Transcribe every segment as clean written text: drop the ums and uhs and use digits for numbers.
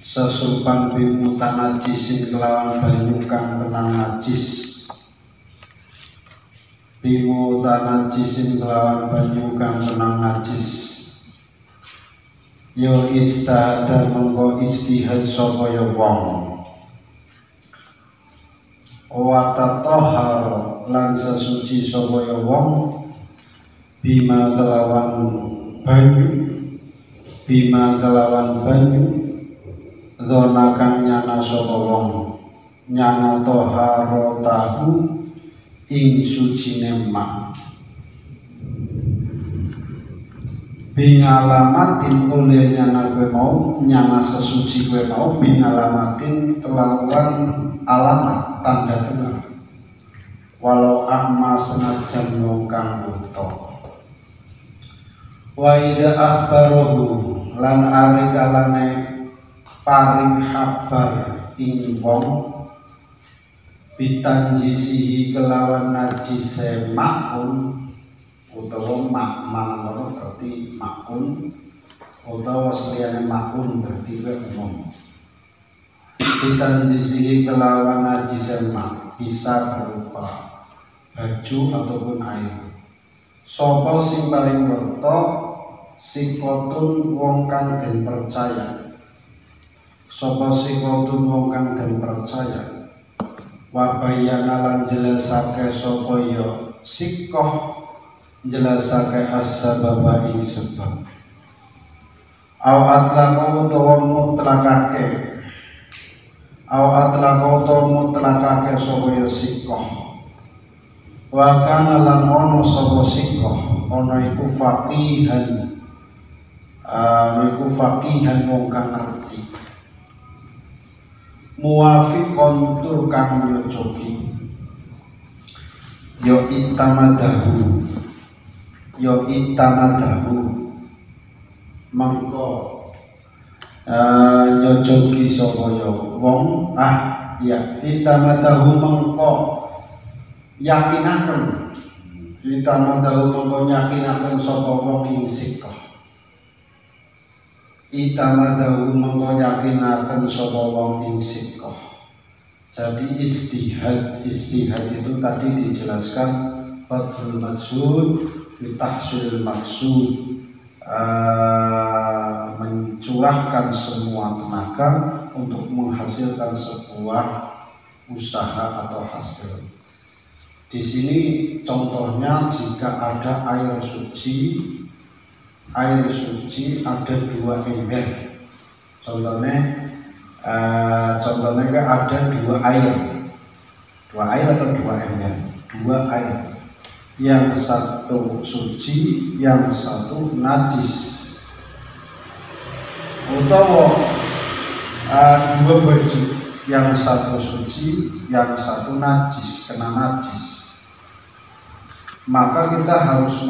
Sesupan bimutanajisin kelawan banyu kang tenang najis. Bimutanajisin kelawan banyu kang tenang najis. Yo ijtihad mongko ijtihad sapa ya wong. Wa tatahhar lan sesuci sapa ya wong bima kelawan banyu. Bima kelawan banyu zona kang nyana sapa wong nyana toharo tahu ing sucine mak bingalamatin oleh nyana gue mau nyana sesuci gue mau bingalamatin kelawan alamat tanda tengah walau amma senajan wong kang buta wa ida akhbarohu lan arikalane paring habar ing wong bitanjisihi kelawan najise makun utawa makman berarti makun utawa seliyane makun berarti umum. Bitanjisihi kelawan najise mak bisa berupa baju ataupun air. Sapa sing paling werta sikotun wong kang den percaya. Sapa sikotun wong kang den percaya wa bayana lan jelasake sapa ya sikoh jelasake as-sababa ing sebab au atlaqo utawa mutlakake sapa ya sikoh wa kana lan ono sapa sikoh ono iku faqihan wong kang ngerti muwafiqon tur kang nyocoki yo itamadahu mangko nyocoki sapa yo wong itamadahu mangko yakinaken sapa wong ing sikah itamadahu mongko yakinaken sapa wong ing sikoh. Jadi ijtihad itu tadi dijelaskan fathul maksud fi tahsil maksud, mencurahkan semua tenaga untuk menghasilkan sebuah usaha atau hasil. Di sini contohnya jika ada air suci ada 2 ember. Contohnya ada 2 air atau 2 ember, 2 air. Yang satu suci, yang satu najis. Utawa 2 baju, yang satu suci, yang satu najis, kena najis. Maka kita harus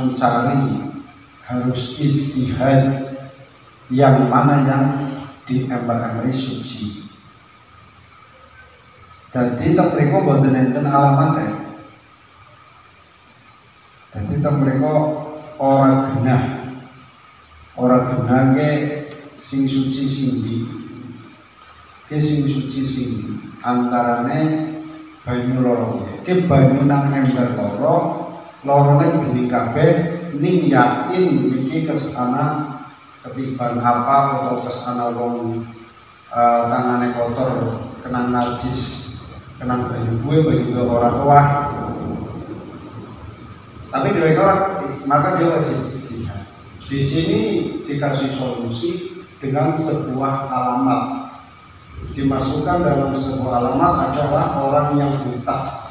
harus ijtihad yang mana yang di ember-ember suci. Jadi mereka boten enten alamatnya. Jadi mereka ora genah ke sing suci sing antarane banyu loro ke banyu nang ember lorone bening kabeh ning yakin iki kesana ketiban apa atau kesana wong tangane kotor kena najis kena banyu gue orang tua tapi dia orang maka dia wajib ijtihad. Di sini dikasih solusi dengan sebuah alamat, dimasukkan dalam sebuah alamat adalah orang yang buta.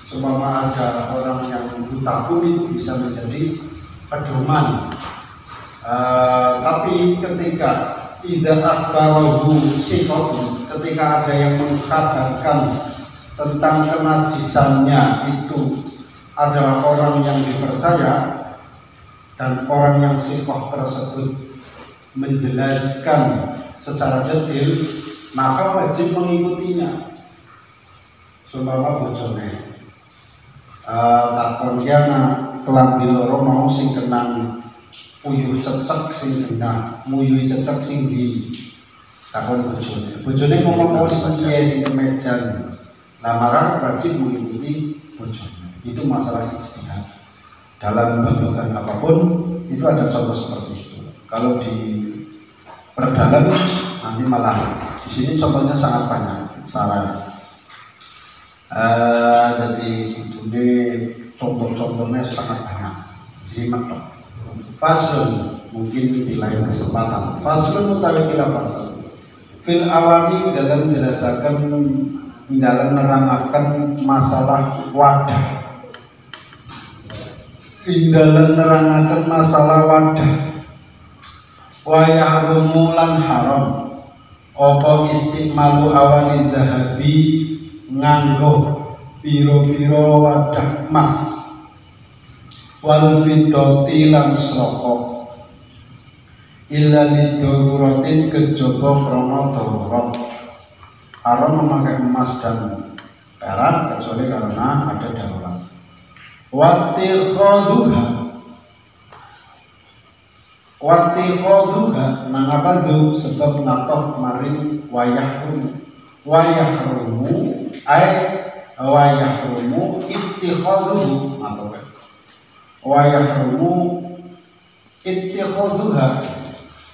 Seumpama ada orang yang buta pun itu bisa menjadi pedoman. Tapi ketika idza akhbarahu sikotun, ketika ada yang mengkabarkan tentang kenajisannya itu adalah orang yang dipercaya dan orang yang sikoh tersebut menjelaskan secara detail, maka wajib mengikutinya. Seumpama bojone takon yana kelambi loro mau sing kenang puyuh cecek sing genah, muyuh cecek sing ndi. takon bojone ngomong piye sing kemeja. Nah maka wajib mengikuti bojone. Itu masalah ijtihad. Dalam babagan apapun itu ada contoh seperti itu. Kalau diperdalam nanti malah di sini contohnya sangat banyak salah. Jadi ini contoh-contohnya sangat banyak. Jadi mentok. Faslun mungkin di lain kesempatan. Faslun utawi kila fasal. Fil awani dalam jelasakan dalam nerangkan masalah wadah. Dalam nerangkan masalah wadah. Wa yahrumu lan haram. Apa istimalu awani dahabi nganggo piro-piro wadah emas. Wal fiddati lan sroko. Illa lidururatin kejaba krana darurat. Haram memakai emas dan perak kecuali karena ada darurat. Wattikhaduha nangapadu sebab ngatof maring wayahrumu ittikhaduhu atau wayahrumu ittikhaduha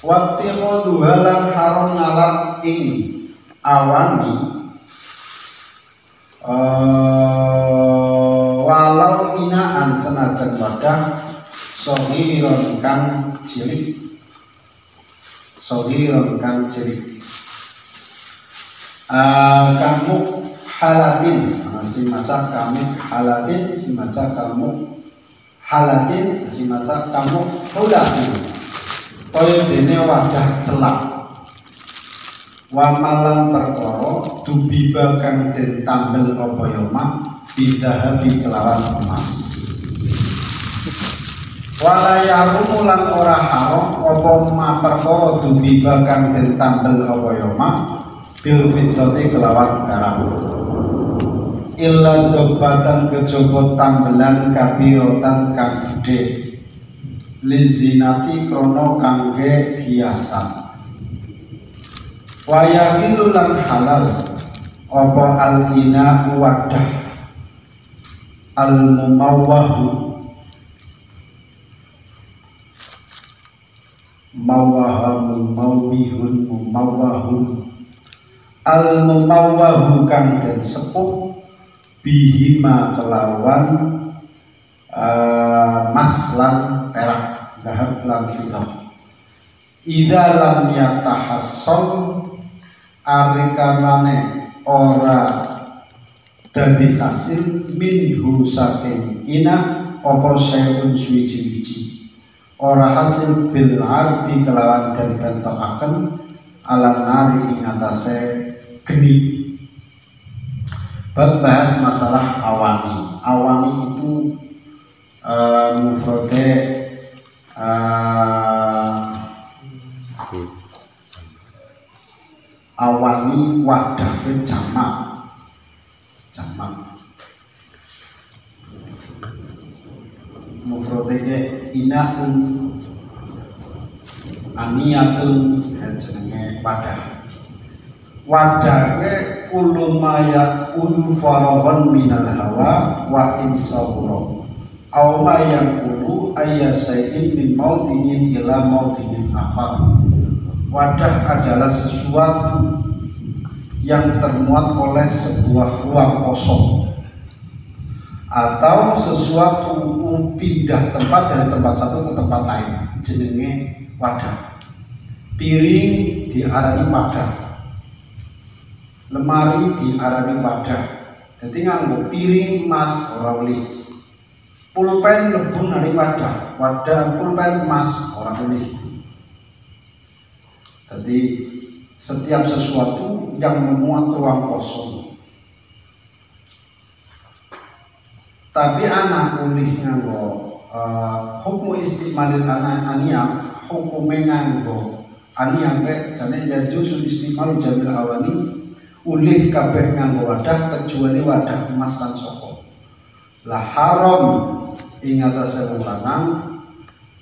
wattikhaduha lan haram ngalap ing awani walau inaan senajan wadah sohiron kang cilik kamu halatin si maca kamu halatin si maca kamu halatin si maca kamu hulatin kaya dene wadah celak wamalan perkara dubiba kang den tambel apa ya mak bidahabi kelawan emas walayarumu lan ora haram apa ma perkara dubiba kang den tambel apa ya mak bil fiddati kelawan perak illa dobatan kejaba tambelan kabirotan kang gedhe lizinati krono kangge hiasan wayahilu lan halal apa al-ina wadah al-mumawwahu mumawwahun al-mumawwahu kang den sepuh bihima kelawan mas lan perak dahab lan fiddah idza lam yatahassal arikanane ora dadi hasil minhu saking ina apa sayun suwiji-wiji ora hasil bil arti kelawan den bentokaken alam nari ing atase geni. Bab bahas masalah awani itu mufrode awani wadah jamak mufrodege inaun aniyatun jenenge wadah kulumaya kudu faraghon minal hawa wa insawro aw ma yaqulu ayyasain min mautinin ila mautinin akhar. Wadah adalah sesuatu yang termuat oleh sebuah ruang kosong atau sesuatu pindah tempat dari tempat satu ke tempat lain jenenge wadah. Piring diarani wadah, lemari diarani wadah. Jadi nganggo piring emas ora oleh, pulpen lebu nari wadah pulpen emas ora oleh. Jadi setiap sesuatu yang memuat ruang kosong. Tapi anak ulih nganggo hukum istimalil aniyam, hukumnya nganggo aniyam jane ya jusul istimal jamil awani ulih kabeh nganggo wadah kecuali wadah emas lan soko. Lah haram ing atase wong lanang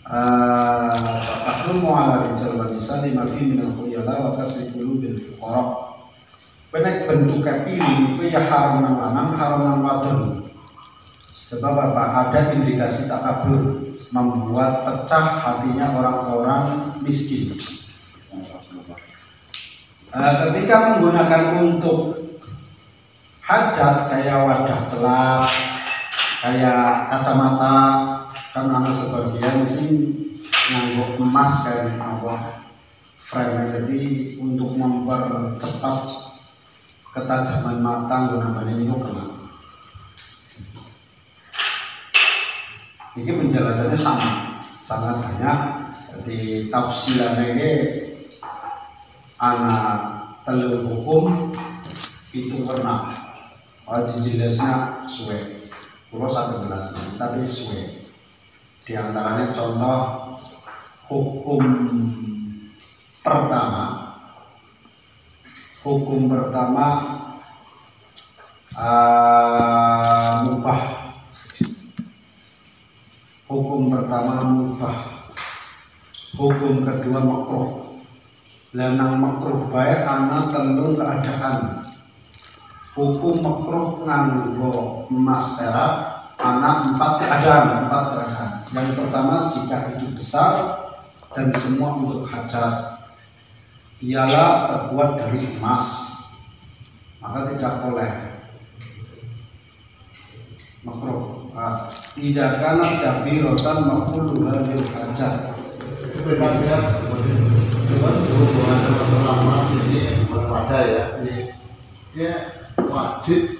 tahrumu ala rijal wa nisa lima fi minal khuyala wa kasri qulubil fuqara. Benek bentuk kafiri itu ya haram nang lanang, haram nang wadon. Sebab apa? Ada indikasi takabur membuat pecah hatinya orang-orang miskin. Ketika menggunakan untuk hajat kayak wadah celak, kayak kacamata, kan ada sebagian sih nganggo emas kayak apa frame, jadi untuk mempercepat ketajaman mata gunakan ini kena. Ini penjelasannya sangat banyak. Jadi tafsirannya anak telur hukum itu pernah. Dijelasnya suwe. Pulau satu jelas nih, tapi suwe. Di antaranya contoh hukum pertama. Hukum pertama mubah. Hukum pertama mubah. Hukum kedua makruh. Lanang makruh baik anak telung keadaan. Hukum makruh nganggo emas perak anak empat keadaan. Yang pertama, jika itu besar dan semua untuk hajat, ialah terbuat dari emas, maka tidak boleh makruh. Tidak karena dabi rotan makul dua bil hajat. Bedanya dengan hubungan pertama ini berbeda ya. Dia masjid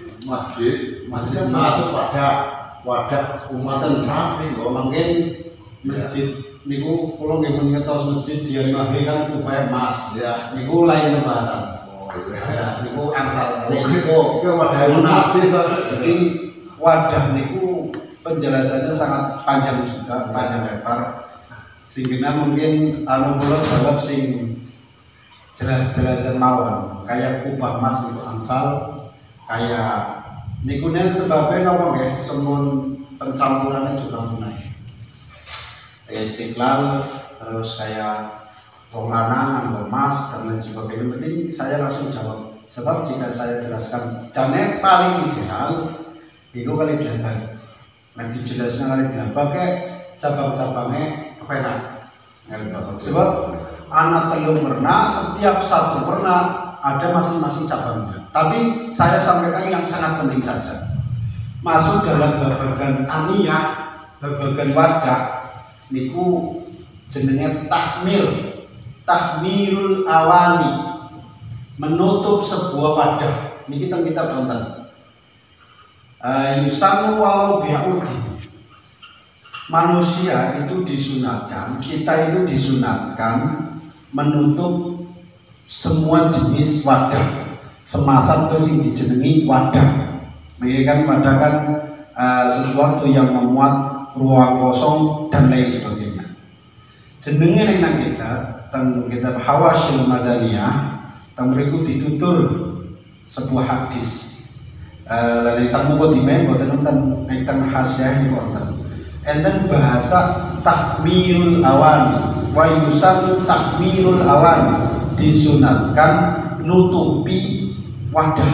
masih masuk pada wadah umat Islam. Mungkin masjid niku kalau nggak ngetos masjid dia mahri kan upaya emas ya, niku lain pembahasan. Niku angsal niku wadah emas. Jadi wadah niku penjelasannya sangat panjang juga, panjang lebar. Sehingga mungkin kula jawab sing jelas-jelasan mawon, kayak kubah emas niku angsal, kayak niku nen sebabnya napa nggih semun pencampurannya juga naik. Kayak Istiqlal, terus kayak wong lanang nganggo emas dan lain sebagainya. Penting saya langsung jawab. Sebab jika saya jelaskan jane paling ideal itu kali blabar. Nanti jelasnya kali blabar kayak cabang-cabangnya kepenak. Sebab anak telung pernah, setiap satu pernah ada masing-masing cabangnya. Tapi saya sampaikan yang sangat penting saja. Masuk dalam babagan aniyah, babagan wadah, niku jenenge tahmirul awani, menutup sebuah wadah. Niki kita tonton. Yusannu walau bi'udi. Manusia itu disunatkan, kita itu disunatkan menutup semua jenis wadah. Semasan terus yang dijenengi wadah. Mereka kan wadah kan sesuatu yang memuat ruang kosong dan lain sebagainya. Jenenge nang kita teng kitab Hawasyil Madaniyah teng mriku ditutur sebuah hadis. Lalu teng mukadimah boten nonton nek teng hasyah niku wonten. Enten bahasa tahmirul awani wa yusan tahmirul awani, disunatkan nutupi wadah.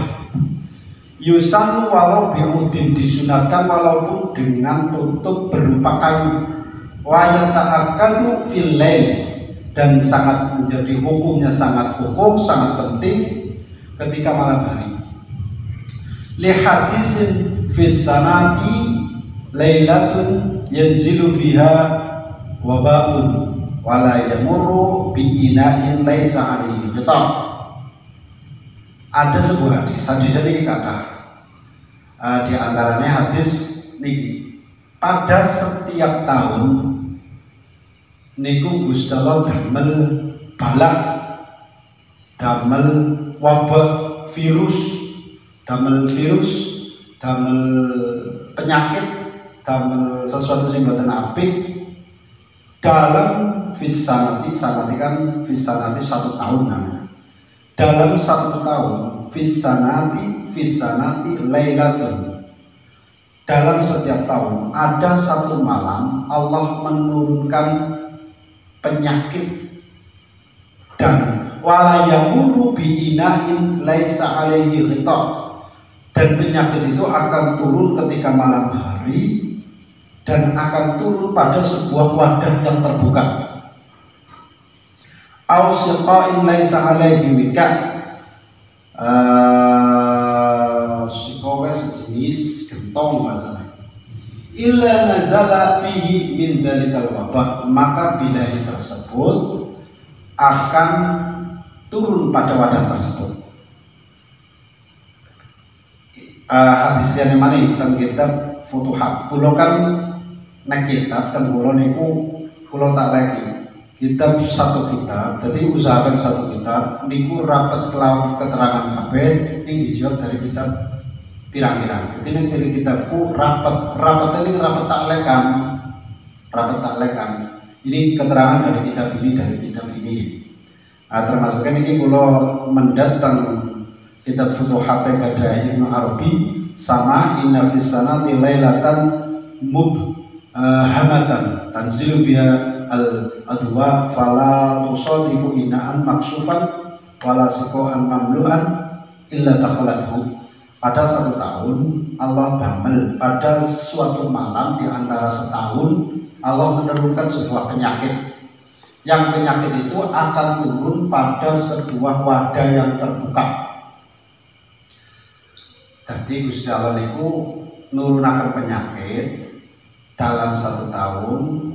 Yusan walau bi'udin, disunatkan walaupun dengan tutup berupa kayu. Wa yata'akkadu fil lail, dan sangat menjadi hukumnya sangat hukum, sangat penting ketika malam hari. Li hadisin fis sanati lailatun yanzilu fiha wabaun wala yamurru bi ina'in laisa alaihi khitab. Ada sebuah hadis ini kata di antaranya hadis niki, pada setiap tahun niku Gusti Allah damel balak, damel wabah virus, damel penyakit, damel sesuatu sing boten apik dalam fisanati. Sanati kan fisanati 1 tahun namanya. Dalam 1 tahun fisanati lailatun, dalam setiap tahun ada satu malam Allah menurunkan penyakit dan wala yamuru bi ina'in laisa alaihi ghita, dan penyakit itu akan turun ketika malam hari dan akan turun pada sebuah wadah yang terbuka. Au siqa'in laisa alaihi wika, siqa'a sejenis gentong masalah. Illa nazala fihi min dzalikal wabah, maka bilahi tersebut akan turun pada wadah tersebut. Hadisnya yang mana ini tentang kitab Futuhat. Kulo kan nek kitab teng kulo niku kulo tak lagi kitab satu kitab, jadi usahakan satu kitab niku rapat kelawan keterangan kabeh yang dijawab dari kitab pirang-pirang. Jadi nek dari kitabku rapat ini rapat taklekan. Ini keterangan dari kitab ini. Nah, termasuknya ini kulo mendatang kitab Futuhat kada Ibnu Arabi sama inna fis sanati lailatan hamatan tanzilu fiha al adwa fala tusadifu inaan maksufan wala siqan mamlu'an illa takhalathu. Pada satu tahun Allah damel pada suatu malam di antara setahun Allah menurunkan sebuah penyakit. Yang penyakit itu akan turun pada sebuah wadah yang terbuka. Jadi Gusti Allah niku nurunaken penyakit dalam satu tahun.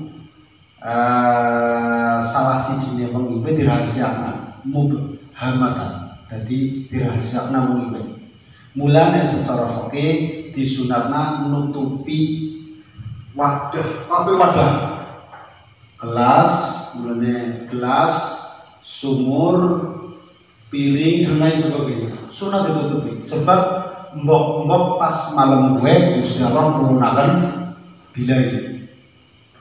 Salah sijine wong iku dirahasiakan mubhamatan. Jadi dirahasiakan wong iku. Mulane secara fikih disunatna nutupi wadah gelas, mulane gelas, sumur, piring dan lain sebagainya. Sunat ditutupi sebab mbok pas malam gue Gusti Allah nurunaken bilai.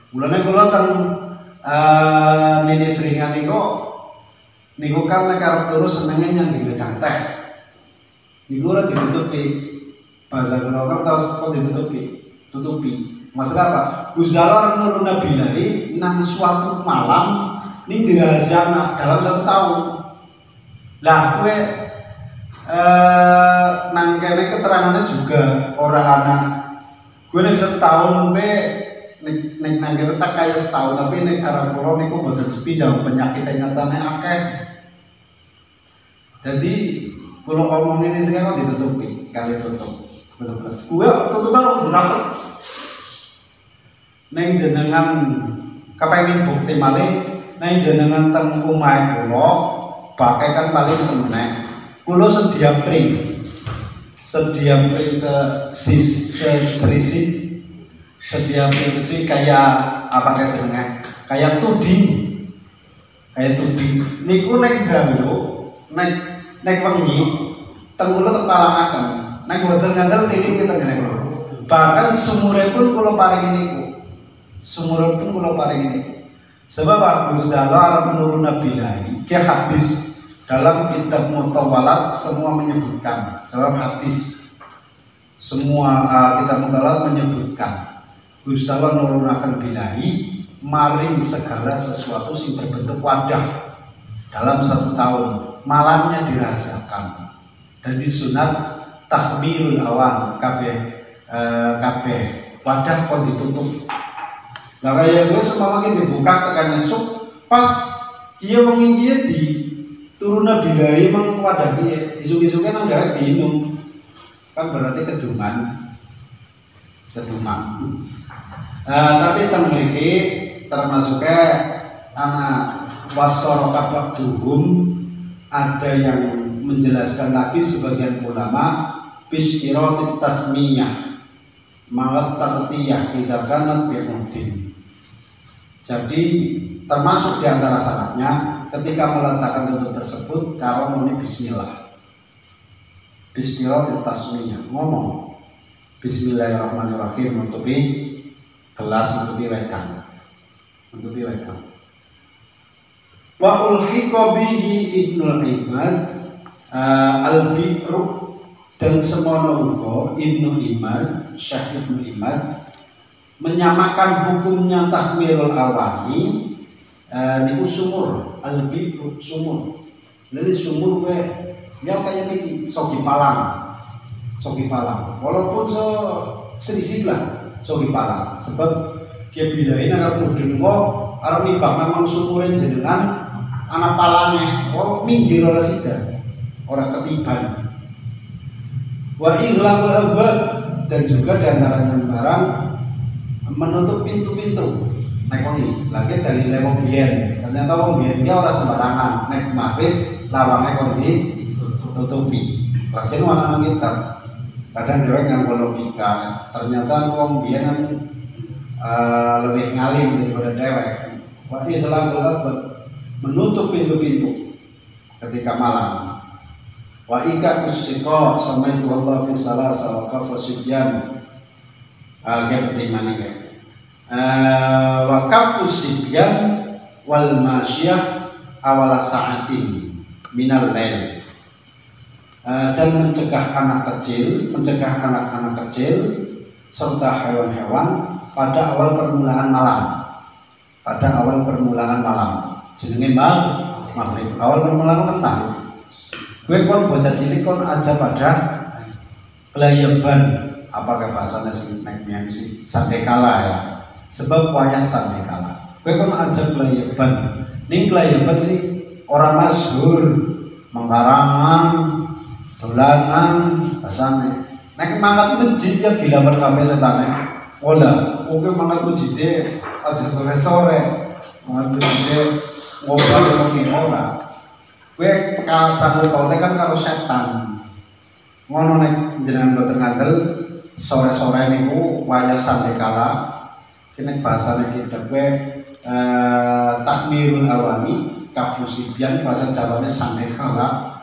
Mulane kula teng nini seringan niku kan nek arep turu senenge nyang wedang teh. Niku ora ditutupi. Bahasa kula kertas kok tutupi. Masalah apa? Gusti Allah nuruna bilai nang suatu malam ning dirahasiakan dalam satu tahun. Lah kowe nang kene keterangannya juga orang anak gue nek setahun nek nang kene tak kaya setahun, tapi nek cara kula niku mboten sepindah penyakit nyatane akeh. Jadi kula ngomong ini sing kok ditutupi kali tutup. Gue tutup baru berapa? Neng jenengan kepengin bukti malih neng jenengan teng omahe kula pakai kan paling semenek. Kulo sedia pring serisih kayak apa kayak jenenge kayak tuding niku nek dalu nek wengi teng kula tepalangaken nek boten ngandel tilik kita ngene kula bahkan sumuripun kula paringi niku sebab Gusti Allah menurunna bilahi ke hadis. Dalam kitab Mutawalat semua menyebutkan, sebab hadis semua kitab Mutawalat menyebutkan Gusti Allah nurunaken bilahi maring segala sesuatu yang berbentuk wadah dalam satu tahun, malamnya dirahasiakan. Dan disunat tahmirul awan kabeh wadah kon ditutup. Lah kaya gue semakin dibuka tekan esuk pas dia menginjil di turuna bilahi mang wadah ki isuk-isuke nang ndak diinum kan berarti keduman tapi teng mriki termasuknya anak wasara kabduhum ada yang menjelaskan lagi sebagian ulama bisyiratit tasmiyah ma'at taqtiyah idza kanat bi'udin. Jadi termasuk di antara syaratnya ketika meletakkan tutup tersebut kalau muni bismillah. Bismillah tasmiyah ngomong bismillahirrahmanirrahim menutupi gelas menutupi wedang. Wa ulhiqa bihi Ibnul Imad al-Bi'ru dan semono uga Ibnu Imad Syekh Ibnu Imad menyamakan hukumnya tahmirul awani niku sumur al-bi'ru sumur. Jadi sumur gue ya kayak ini sogi palang. Walaupun selisih lah sogi palang. Sebab dia bilain agar mudun kok arep nibak memang sumurin jenengan anak palangnya. Oh minggir ora sida. Ora ketiban. Wa ighlaqul abwab dan juga diantaranya barang menutup pintu-pintu. Nek wengi lagi dari lewong biyen. Ternyata wong biyen ki ora sembarangan. Nek maghrib lawange kon ditutupi. Lagi ana nang kitab. Kadang dhewek nganggo logika. Ternyata wong biyen lebih ngalim daripada dhewek. Wa ighlaqul abwab menutup pintu-pintu ketika malam. Wa ika usiqa samaitu Allah fi salasa wa kafa sibyan. Penting mana kayak wa kafu sibyan wal masyiyah awala sa'atin minal lail, dan mencegah anak-anak kecil serta hewan-hewan pada awal permulaan malam. Jenenge maghrib. Awal permulaan kan tahu. Gue kon bocah cilik kon aja pada kelayaban apa bahasanya sing nek miang sih sandekala ya. Sebab wayang sandekala. Gue kon aja kelayaban. Ning kelayaban sih orang masyhur, mengkarangan, dolanan, bahasane. Nek mangkat masjid ya gila kabeh setane. Ola, oke mangkat masjid aja sore-sore. Mangkat masjid ngobrol sok ora. Kowe sanggup paute kan karo setan. Ngono nek jenengan boten ngandel sore-sore niku wayah sandekala. Kene bahasane kita kowe takmirul awami kafusibian bahasa Jawane sandekala.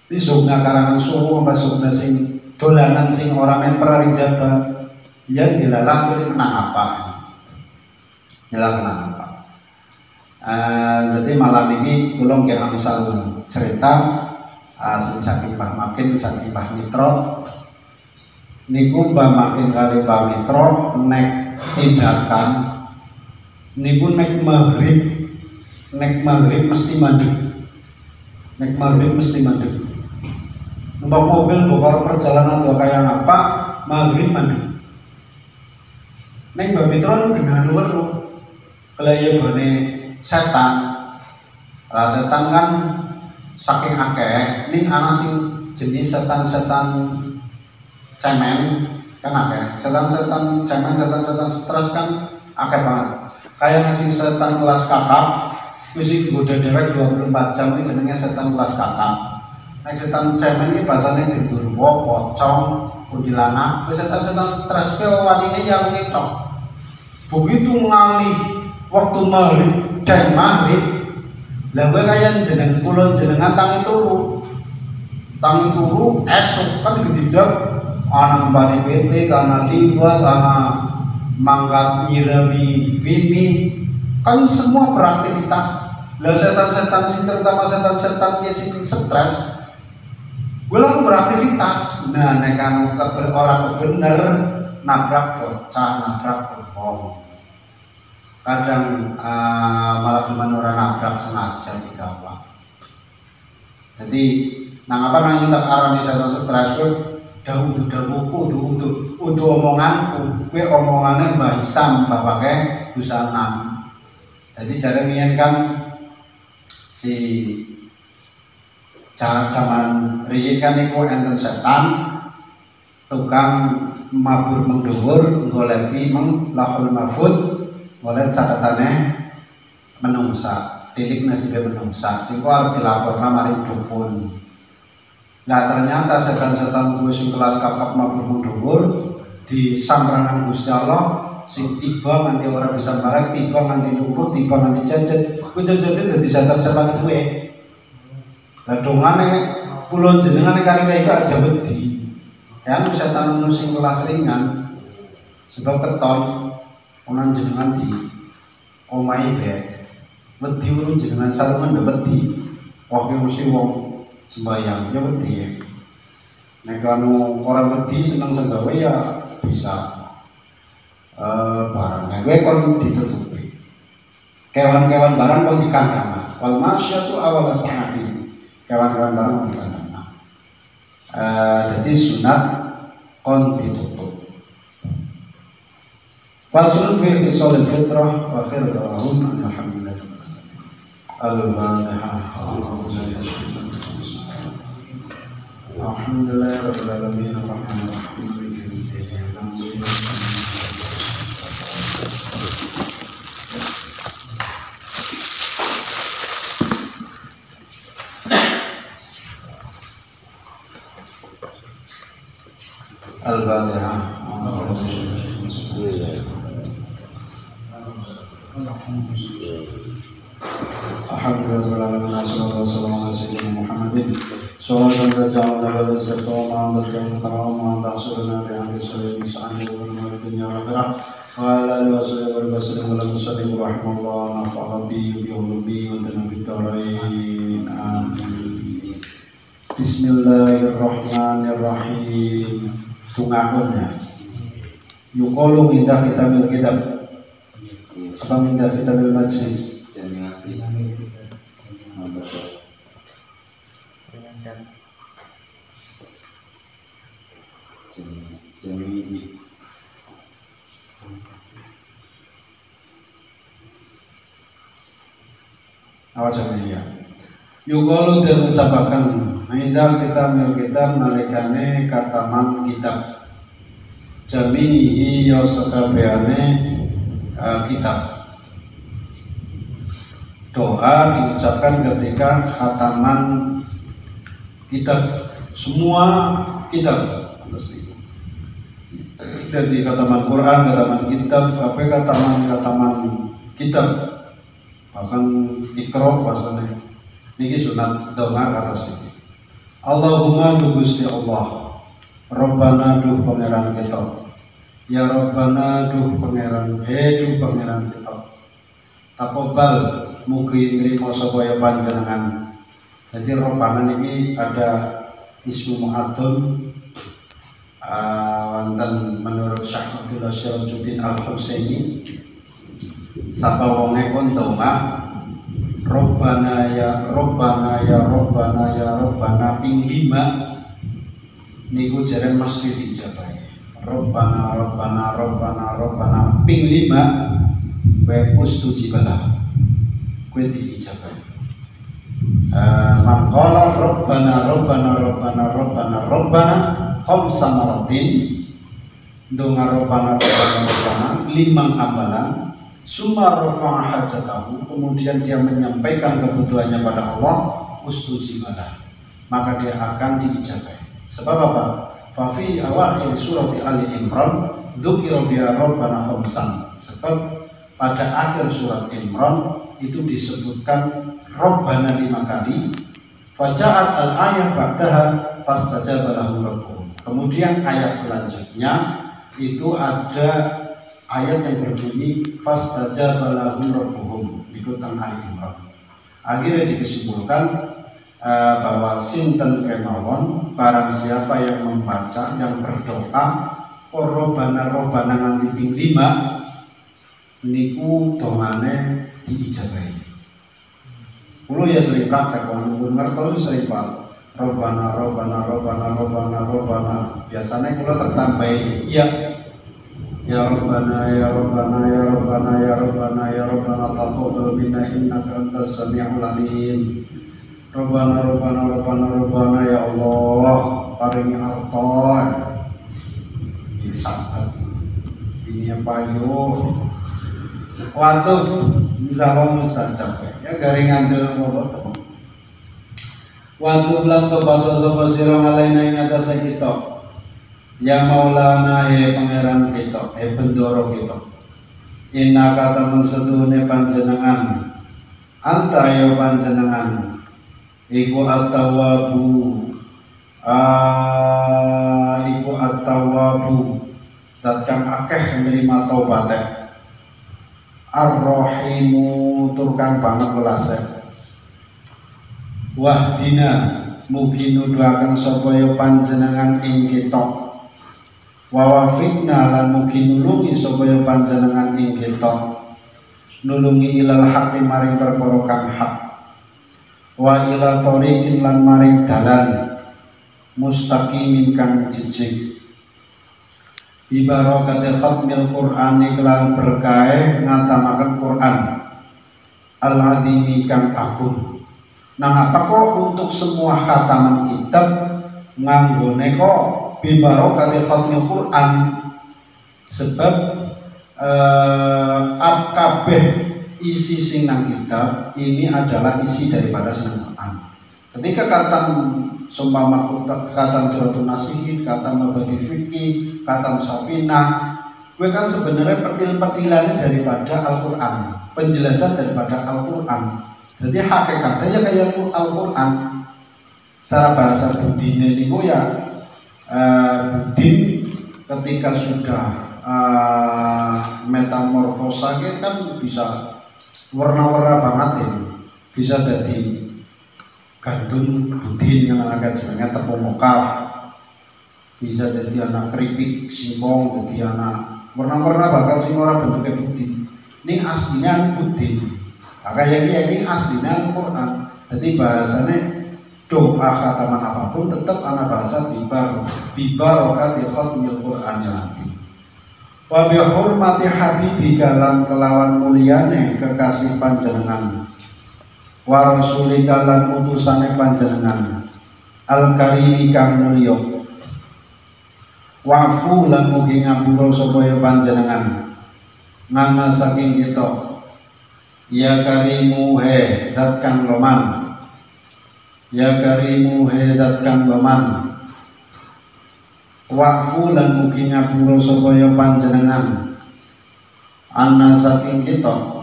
Di zona karangan suwu apa zona sing dolanan sing ora men peraring jaba. Yen dilalah kuwi kenang apa? Kenang apa? Jadi malam ini kula nggih misal cerita sing saking Mbah Makin saking Mbah Mitra niku Mbah Makin kali Mbah Mitra nek tindakan niku nek maghrib mesti mandeg. Numpak mobil bokor perjalanan tuh kayak apa maghrib mandeg. Nek Mbah Mitra nu genah weru kelayabane setan. Setan kan saking akeh ning ana sing jenis setan-setan cemen kan akeh. Setan-setan cemen, setan-setan stres kan akeh banget. Kayak nang sing setan kelas kakap wis digoda dhewek 24 jam iki jenenge setan kelas kakap. Nek setan cemen iki bahasane gendurwo, pocong, kuntilanak. Wis setan-setan stres ke wanine yang ngitok. Begitu ngalih waktu maghrib lah gue kayak jenengan tangi turu esok kan gedidap anak bani PT karena liwat anak mangkat nyirami bini kan semua beraktivitas. Lah setan-setan sing terutama setan-setan sing stres gue lalu beraktivitas. Nah nek anu ora kebener nabrak bocah nabrak bokong. Kadang malah cuman orang nabrak sengaja digawang. Jadi nang apa nang nyutak arane setan stres kowe dawuh omonganku kowe omongane Mbah Isam bapake Gusanam. Jadi jare miyen kan si zaman riyin kan niku enten setan tukang mabur mengdhuwur goleti meng lahul mahfud oleh catatannya menungsa tilik nasibnya menungsa sehingga harus dilaporkan maring dukun. Nah ternyata setan-setan gue sing kelas kakap mabur mendhuwur di samranang Gusti Allah sing tiba nganti orang bisa bareng tiba nganti lumpuh tiba nganti jajet gue jajetnya dadi setan-setan gue. Lah dongane kula jenengan kari kae aja wedi kan setan sing kelas ringan sebab keton onan jenengan di omahe bae wedi urung jenengan sarungan ya wedi wong mesti wong sembayang ya wedi ya nek anu ora wedi seneng senggawe ya bisa barangnya gue kon ditutupi, kewan-kewan barang kon dikandang, wal masyatu awal sa'ati, kewan-kewan barang kon dikandang. Jadi sunat kon ditutup. Faslun fi hisalil fitrah wa khairu da'wahum alhamdulillah. Al-Fatihah. Alhamdulillah rabbil alamin arrahmanir rahim maliki yaumiddin. Al-Fatihah. Alhamdulillah wassalatu wassalamu ala sayyidina Muhammadin sallallahu alaihi wa sallam wa ala karam wa ta'suruna bi hadhihi sayyidina sa'ani wa dunya wal akhirah wa ala alihi wa sahbihi wa sallam wa sallim rahimallahu nafa'a bi wa tanabi tarain amin. Bismillahirrahmanirrahim. Tungahunnya yuqalu indah kitabil kitab apa indah kitabil majlis awajamnya yuqalu dan mengucapkan indah kitab nalikane kataman kitab jaminihi yosokabehane kitab. Doa diucapkan ketika khataman kitab, semua kitab. Jadi khataman Quran, khataman kitab, khataman kitab, bahkan Iqra bahasanya. Niki sunat doa kata sedikit. Allahumma du Gusti Allah, Rabbana duh pangeran kita, ya Rabbana duh pangeran, duh pangeran kita. Taqabbal mugi nrimo sapa ya panjenengan. Jadi Rabbana niki ada ismu mu'adzam wonten menurut Syekh Abdullah Syarajuddin Al-Husaini sapa wonge kon donga Rabbana ya Rabbana ya Rabbana ya Rabbana ping 5 niku jaren mesti dijabahi. Rabbana Rabbana Rabbana Rabbana ping 5 wa ustujibalah kuwi diijabahi. Maqala Rabbana Rabbana Rabbana Rabbana Rabbana khamsa maratin donga Rabbana Rabbana Rabbana 5 amalan. Summa rafa'a hajatahu, kemudian dia menyampaikan kebutuhannya pada Allah, ustujibalah, maka dia akan diijabahi. Sebab apa? Fa fi awakhir surat Ali Imran dzukira fiha rabbana khamsan. Sebab pada akhir surat Imran itu disebutkan rabbana 5 kali. Faja'at al-ayah ba'daha fastajaba lahu rabbuhum. Kemudian ayat selanjutnya itu ada ayat yang berbunyi fastajaba lahum rabbuhum ikutan Ali Imran. Akhirnya dikesimpulan bahwa sinten kemawon barang siapa yang membaca, yang berdoa Rabbana Rabbana nganti ping 5 niku dongane diijabahi. Kulo ya sering praktek wong ngertos sering pak Rabbana Rabbana Rabbana Rabbana Rabbana. Biasanya kulo tertambahi iya ya Rabbana ya Rabbana ya Rabbana ya Rabbana ya Rabbana taqabbal minna innaka antas samiul alim. Rabbana Rabbana Rabbana Rabbana ya Allah paringi harta. Ini sangat ini apa yo. Waduh, insyaallah mustajab ya garing andel apa to. Waduh lan tobat sapa sira ngalaina ing atase kita. Ya Maulana ya pangeran kita, bendoro kita. Inna kata menseduhne panjenengan, anta ya panjenengan, iku at-tawwabu, iku at-tawwabu, dat kang akeh nerima taubate. Ar-Rahimu tur kang banget welase. Wahdina mugi nuduhaken sapa ya panjenengan ing kita. wa wafiqna lan mugi nulungi supaya panjenengan ing kita nulungi ilal haqqi maring perkara kang hak wa ila thoriqin lan maring dalan mustaqimin kang jejeg bi barakatil khatmil qur'ani kelan berkah ngatamaken Quran al-adimi kang agung. Nah, apa kok untuk semua khataman kitab nganggone kok bi barakatil khatmil Quran, sebab kabeh isi sing nang kitab ini adalah isi daripada sinang Quran. Ketika seumpama khatam Duratun Nasihin, khatam Mabadi Fiqih, khatam Safinah, gue kan sebenarnya petil-petilannya daripada Al-Quran, penjelasan daripada Al-Quran. Jadi hakikatnya kayak Al-Quran. Cara bahasa budine ini gue ya budin ketika sudah metamorfosa kan bisa warna-warna banget ini, bisa jadi gandum budin yang agak jenenge tepung mokaf, bisa jadi anak keripik singkong, jadi anak warna-warna bahkan sing ora bentuknya budin. Ini aslinya budin. Kayak ini aslinya Al-Quran. Jadi bahasanya doa khataman apapun tetap anak bahasa bibarokati khatmil Qur'anil azim. Wa bi hurmati habibika lan kelawan mulyane kekasih panjenengan. Wa rasulika lan utusane panjenengan al-karimi kang mulya wa'fu lan mugi ngapura supaya panjenengan ngana saking kita ya karimu he dat kang loman, ya karimu he dat kang loman, wa'fu lan mugi ngapura supaya panjenengan ana saking kita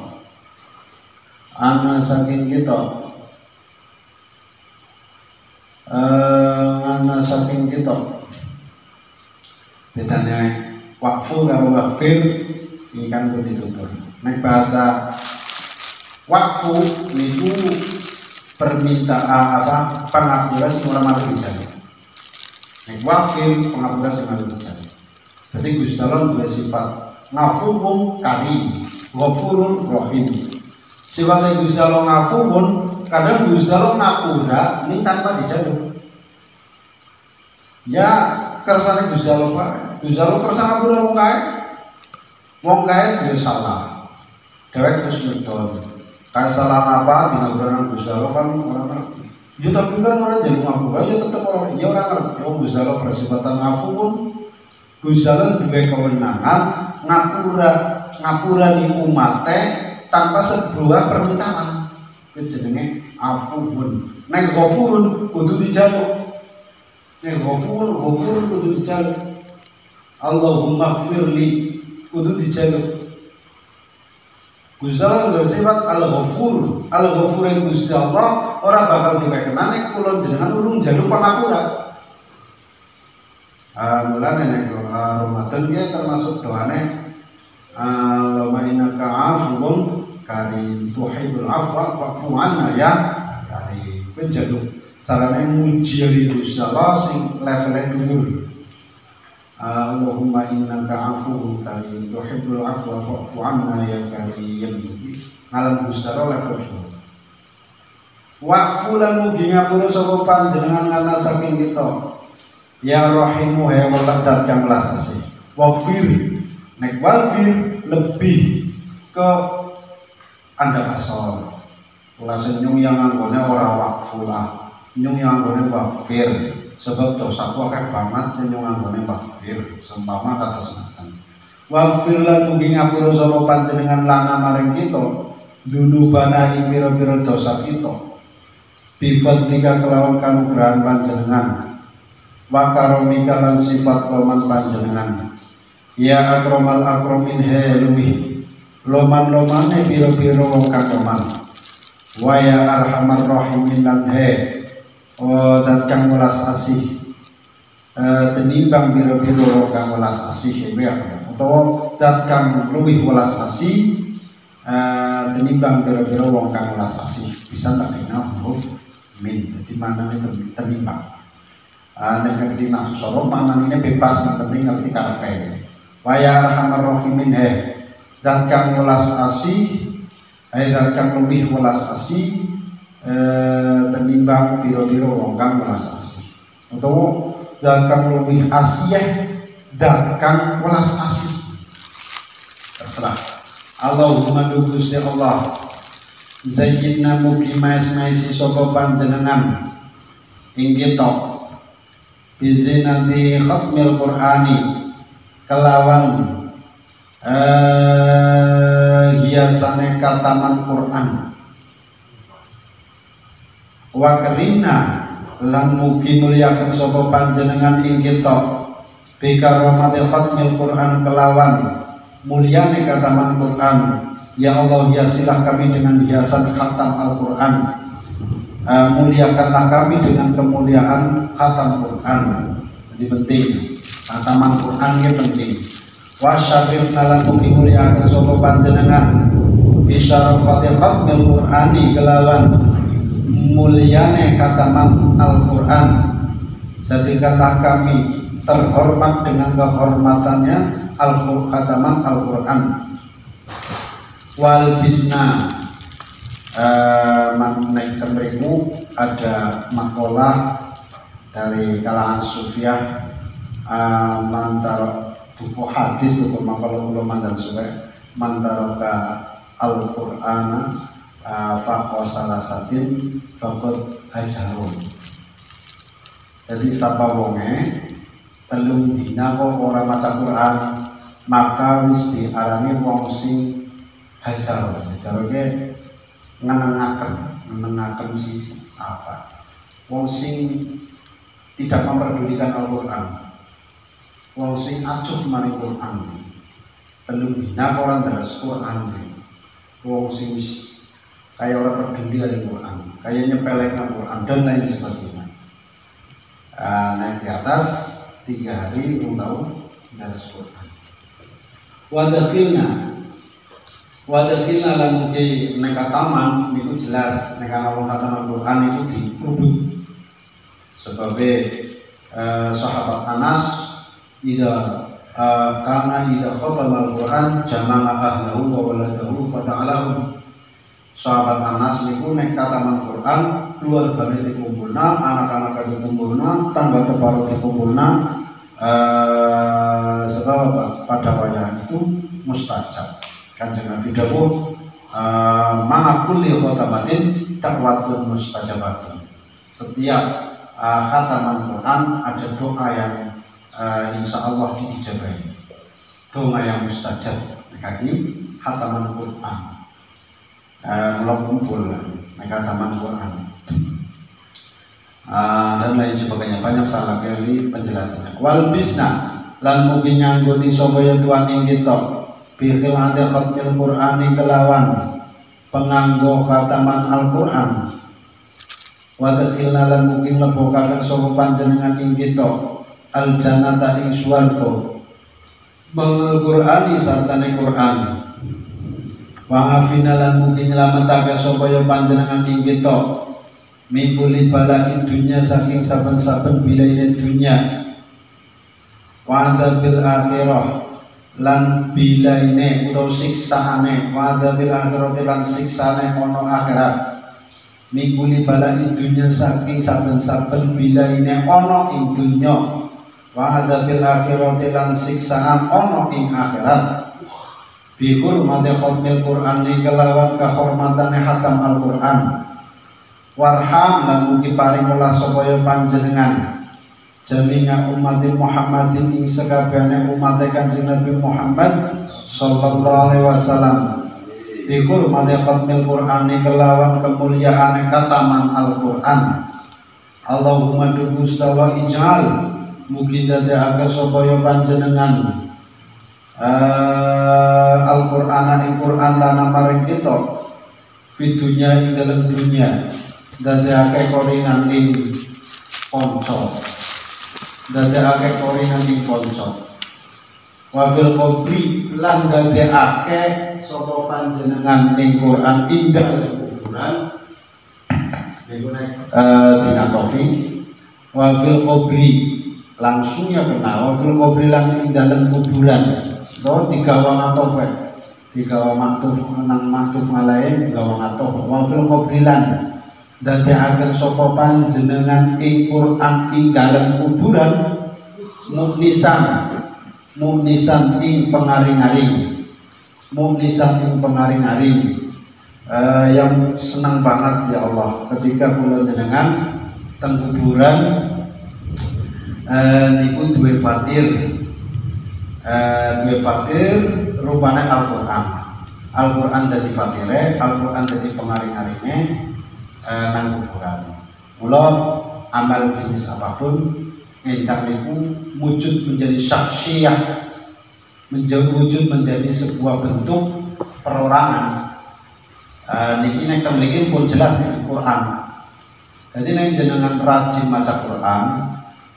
ana saking kita bedanya wakfu karo wakfir ini kan ditutur. Nek bahasa wakfu niku permintaan pengapura sing ora malu dijane. Nek wakfir pengapura sing malu dijane. Jadi Gusti Allah duwe sifat ngafuwun karim, ghafurun rahim. Sifatnya Gusti Allah ngafuwun, kadang Gusti Allah ngapura ini tanpa dijaluk. Ya kersane Gusti Allah Pak, Gusti Allah kersa ngapura wong kae duwe salah. Dhewek kusnudon. Kae salah apa dingapura nang Gusti Allah kan ora ngerti. Ya tapi kan ora jadi ngapura ya tetep ora ngerti. Wong Gusti Allah bersifatan ngafuwun. Gusti Allah duwe kewenangan ngapura di umate tanpa sebuah permintaan. Itu jenenge afuwun. Nek ghafurun kudu dijaluk. Nek ghafurun kudu dijaluk. Allahumma ighfirli kudu dijaluk. Gusti Allah bersifat al-ghafur. Al-ghafur Gusti Allah ora bakal diwekenan nek kula jenengan urung njaluk pangapura. Mulane nek Ramadan ki termasuk doane Allahumma innaka afuwun karim tuhibbul afwa fa'fu anna ya karim. Kuwi njaluk carane muji Gusti Allah sing levele dhuwur. Allahumma innaka afuwun karim tuhibbul afwa fa'fu anna ya karim. Ngalam Gusti Allah level dhuwur. Wa'fu lan mugi ngapura sapa panjenengan ngana saking kita. Ya rahimu he welas kang welas asih. Wafir nek wafir lebih ke anda pasor. Welas nyung yang anggone ora wakfulah. Nyung yang anggone wafir. Sebab dosaku akeh banget nyung anggone wafir. Seumpama kata sematan. Wafir lan mugi ngapura sapa panjenengan lana maring kita. Dunubana ing pira-pira dosa kita. Bifadlika kelawan kanugrahan panjenengan. Wa karomika lan sifat loman panjenengan. Ya akromal akromin he luwih loman-lomane biro-biro wong kang loman. Wa ya arhamar rahimin lan he dan kang welas asih tenimbang biro-biro wong kang welas asih utawa dat kang luwih welas asih tenimbang biro-biro wong kang welas asih. Bisa tak dina huruf min dadi manane tenimbang. nek ngerti nafsu soro pananine bebas, yang penting ngerti karepe. Wa ya arhamar rahimin zat kang welas asih, zat kang luwih welas asih tenimbang pira-pira wong kang welas asih. Utawa zat kang luwih asih, zat kang welas asih. Terserah. Allahumma du Gusti Allah zayyinna mugi maes-maesi sapa panjenengan ing kita bizinati khatmil Qur'ani kelawan hiasane kataman Qur'an wa karimna lan mugi mulyaken sapa panjenengan ing kita bi karomati khatmil Qur'an kelawan mulyane kataman Quran. Ya Allah, hiasilah kami dengan hiasan khatam Al-Quran, muliakanlah kami dengan kemuliaan khatam Quran. Jadi penting, khataman Quran ini penting. Wa syarifna lan mugi muliakan sapa panjenengan bi syarafati khatmil Qur'ani kelawan mulyane kataman Al-Quran. Jadikanlah kami terhormat dengan kehormatannya khataman Al-Quran. Wal bisna naik temriku ada makalah dari kalangan sufiah mantara buku hadis itu makalah ulama mandan suwe mantara Al-Qur'ana faqo salasatin faqad hajarun. Jadi sapa wonge telung dina kok ora maca Quran maka wis diarani wong sing hajar. Hajar ke ngenengaken si apa? Wong sing tidak memperdulikan Al-Qur'an. Wong sing acuh maring Qur'an. Telung dina ora ndeles Qur'an. Wong sing kaya ora peduli karo Qur'an, kaya nyepelekna Qur'an dan lain sebagainya. Naik di atas 3 hari belum tahu dari Quran. Wadakhilna lan mugi nek taman niku jelas nek ana wong kataman Quran niku dikrubut. Sebabe sahabat Anas kana ida khatamal Quran jama'a ahlahu wa waladahu fata'alahu. Sahabat Anas niku nek kataman Quran keluargane dikumpulna, anak-anak dikumpulna, tangga teparo dikumpulna. Sebab apa? Pada wayah itu mustajab. Kanjeng Nabi dawuh ma'akul li khotamatin ta'watun mustajabatun. Setiap khataman Quran ada doa yang insya Allah diijabahi, doa yang mustajab. Kaki khataman Quran mulai kumpul khataman Quran dan lain sebagainya, banyak salah kali penjelasannya. Wal bisna lan mugi nyanggoni sapa ya Tuhan ing kita bi khilati khatmil Qur'ani kelawan penganggo khataman Al-Qur'an. Wa dakhilna lan mugi mlebokaken sapa panjenengan ing kita al jannata ing swarga mangul Qur'ani sartane Qur'an. Wa afina lan mugi nyelametake sapa ya panjenengan ing kita min kulli bala'in dunya saking saben-saben bilaine dunya. Wa adzabil akhirah lan bilaine utawa siksaane, wa adzabil akhirah lan siksaane ono akhirat. Min kulli bala'in dunya saking saben-saben bilaine ono ing dunya. Wa adzabil akhirah lan siksaan ono ing akhirat. Bi hurmati khatmil Qur'ani kelawan kehormatane khatam Al-Qur'an. Warham lan mugi paring welas supaya panjenengan jaminya umat Muhammadin ing sekabehane umat Kanjeng Nabi Muhammad sallallahu alaihi wasallam bi hurmati khatmil Qur'ani kelawan kemuliaan kataman Al-Qur'an. Allahumma du Gustawa ijal mugi dadekake supaya panjenengan Al-Qur'ana ing Qur'an lana maring kita fidunya ing dalam dunia dadekake korinan ing kanca, dadekake korinan ing kanca. Wa fil qabri lan dadekake sapa panjenengan ing Quran indah kuburan niku nek dina taufik wa fil qabri langsungnya kena, wa fil qabri lan ing dalem kuburan to digawang atau digawang maktuf nang maktuf ngalae digawang atau wa fil qabri lan dadekaken sapa panjenengan ing Quran ing dalem kuburan muknisan ing pengaring-aring yang senang banget ya Allah ketika kula jenengan teng kuburan niku duwe patir rupane Al-Qur'an dadi patire, Al-Qur'an dadi pengaring-aringe nang kuburan. Mula amal jenis apapun encang niku wujud menjadi syakhsiyah, wujud menjadi sebuah bentuk perorangan. Niki nek teng mriki pun jelas nek Quran. Jadi nek jenengan rajin maca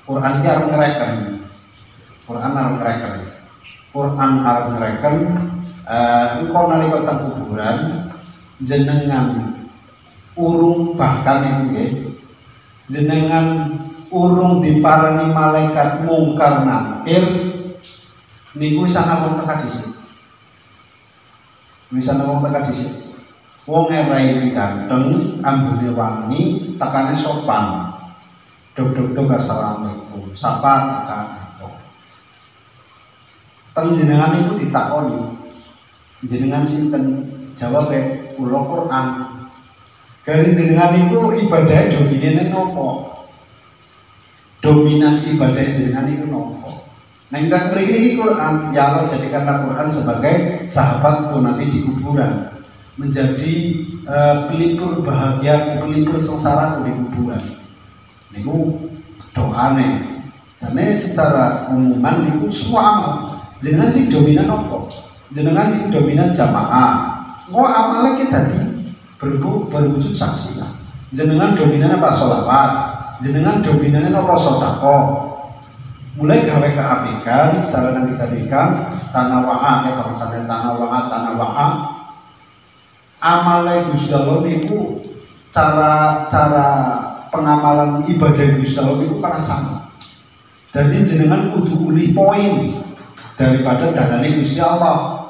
Quran iki arep ngreken. Quran arep ngreken engko nalika teng kuburan jenengan urung bahkan niku nggih jenengan urung diparingi malaikat mungkar nakir niku sana wong teka dhisik. Wisana wong teka dhisik. Wong raine ganteng, ambune wangi, tekane sopan. Dok assalamualaikum. Sapa tekane. Teng jenengan niku ditakoni. Jenengan sinten? Jawabe kula Quran. Gari jenengan niku ibadah dominane nopo? Dominan ibadah jenengan niku nopo? Neng tak mriki Quran, ya Allah jadikanlah Quran sebagai sahabatku nanti di kuburan, menjadi pelipur bahagia, pelipur sengsara di kuburan. Niku doane. Jane secara umuman niku semua amal. Jenengan sih dominan nopo? Jenengan niku dominan jamaah. Kok amale kita tadi berwujud saksi lah. Jenengan dominan apa sholawat? Jenengan dominan apa sedekah? Mulai gawe keapikan, cara yang kita berikan tanawaa, ya bangsanya tanawaa. Amale Gusti Allah niku cara pengamalan ibadah Gusti Allah niku karena sama. Jadi jenengan kudu ulih poin daripada dalane Gusti Allah.